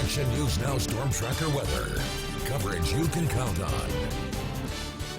Action News Now Storm Tracker weather. Coverage you can count on.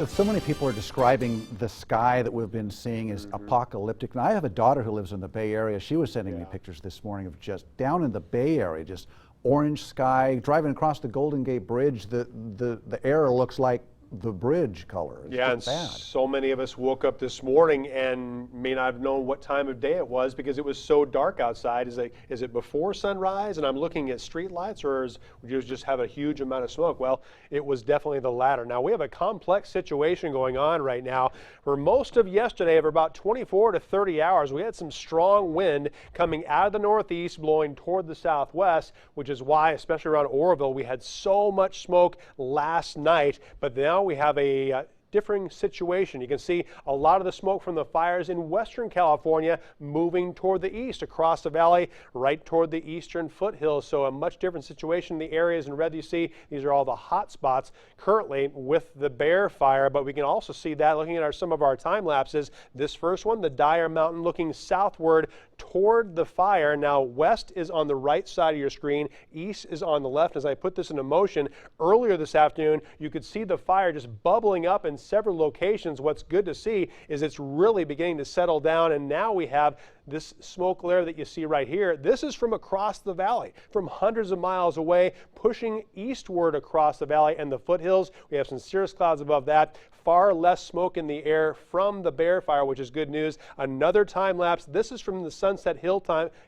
So many people are describing the sky that we've been seeing as apocalyptic. And I have a daughter who lives in the Bay Area. She was sending me pictures this morning of just down in the Bay Area, just orange sky. Driving across the Golden Gate Bridge, the air looks like the bridge color. It's and bad. So many of us woke up this morning and may not have known what time of day it was because it was so dark outside. Is it before sunrise and I'm looking at street lights, or would you just have a huge amount of smoke? Well, it was definitely the latter. Now, we have a complex situation going on right now. For most of yesterday, for about 24 to 30 hours, we had some strong wind coming out of the northeast, blowing toward the southwest, which is why, especially around Oroville, we had so much smoke last night. But now we have a differing situation. You can see a lot of the smoke from the fires in Western California moving toward the east across the valley, right toward the eastern foothills. So a much different situation. The areas in red you see, these are all the hot spots currently with the Bear Fire. But we can also see that looking at some of our time lapses. This first one, the Dyer Mountain, looking southward toward the fire. Now, west is on the right side of your screen, east is on the left. As I put this into motion earlier this afternoon, you could see the fire just bubbling up in several locations. What's good to see is it's really beginning to settle down, and now we have this smoke layer that you see right here. This is from across the valley, from hundreds of miles away, pushing eastward across the valley and the foothills. We have some cirrus clouds above that. Far less smoke in the air from the Bear Fire, which is good news. Another time lapse. This is from the Sunset Hill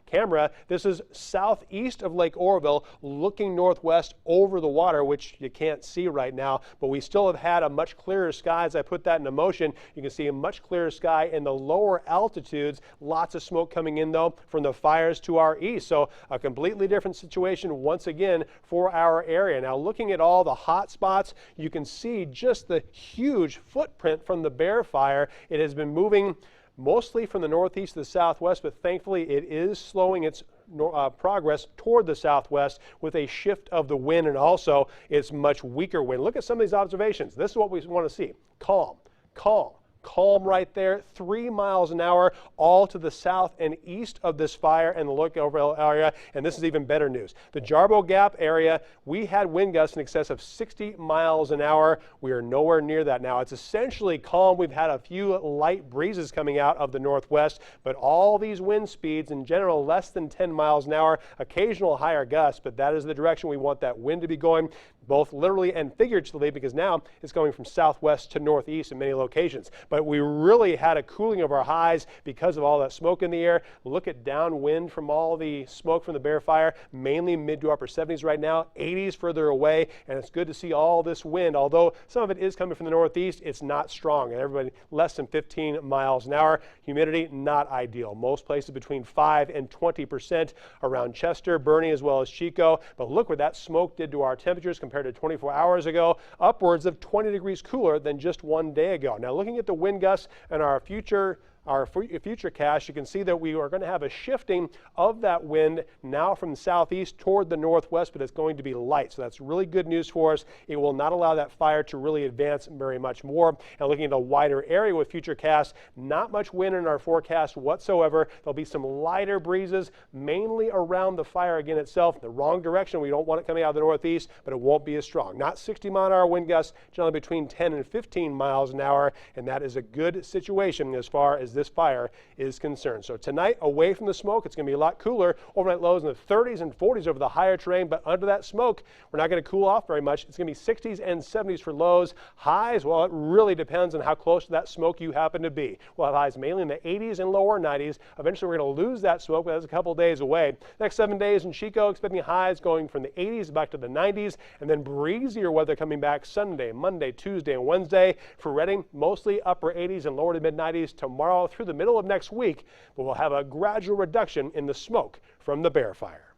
camera. This is southeast of Lake Oroville, looking northwest over the water, which you can't see right now, but we still have had a much clearer sky. As I put that into motion, you can see a much clearer sky in the lower altitudes. Lots of smoke coming in, though, from the fires to our east. So a completely different situation once again for our area. Now, looking at all the hot spots, you can see just the huge footprint from the Bear Fire. It has been moving mostly from the northeast to the southwest, but thankfully it is slowing its progress toward the southwest with a shift of the wind, and also it's much weaker wind. Look at some of these observations. This is what we want to see. Calm, calm. Calm right there, 3 miles an hour, all to the south and east of this fire and the Lake Oroville area. And this is even better news. The Jarbo Gap area, we had wind gusts in excess of 60 miles an hour. We are nowhere near that now. It's essentially calm. We've had a few light breezes coming out of the northwest, but all these wind speeds in general less than 10 miles an hour, occasional higher gusts, but that is the direction we want that wind to be going, both literally and figuratively, because now it's going from southwest to northeast in many locations. But we really had a cooling of our highs because of all that smoke in the air. Look at downwind from all the smoke from the Bear Fire, mainly mid to upper 70s right now, 80s further away, and it's good to see all this wind. Although some of it is coming from the northeast, it's not strong, and everybody less than 15 miles an hour. Humidity, not ideal. Most places between 5 and 20% around Chester, Bernie, as well as Chico. But look what that smoke did to our temperatures compared to 24 hours ago, upwards of 20 degrees cooler than just one day ago. Now, looking at the wind gusts and our future cast, you can see that we are going to have a shifting of that wind now from the southeast toward the northwest, but it's going to be light. So that's really good news for us. It will not allow that fire to really advance very much more. And looking at a wider area with future casts, not much wind in our forecast whatsoever. There'll be some lighter breezes, mainly around the fire again itself. The wrong direction. We don't want it coming out of the northeast, but it won't be as strong. Not 60-mile-an-hour wind gusts, generally between 10 and 15 miles an hour, and that is a good situation as far as this fire is concerned. So tonight, away from the smoke, it's going to be a lot cooler. Overnight lows in the 30s and 40s over the higher terrain, but under that smoke, we're not going to cool off very much. It's going to be 60s and 70s for lows. Highs, well, it really depends on how close to that smoke you happen to be. We'll have highs mainly in the 80s and lower 90s. Eventually, we're going to lose that smoke, but that's a couple days away. Next 7 days in Chico, expecting highs going from the 80s back to the 90s, and then breezier weather coming back Sunday, Monday, Tuesday, and Wednesday. For Redding, mostly upper 80s and lower to mid 90s tomorrow through the middle of next week, but we'll have a gradual reduction in the smoke from the Bear Fire.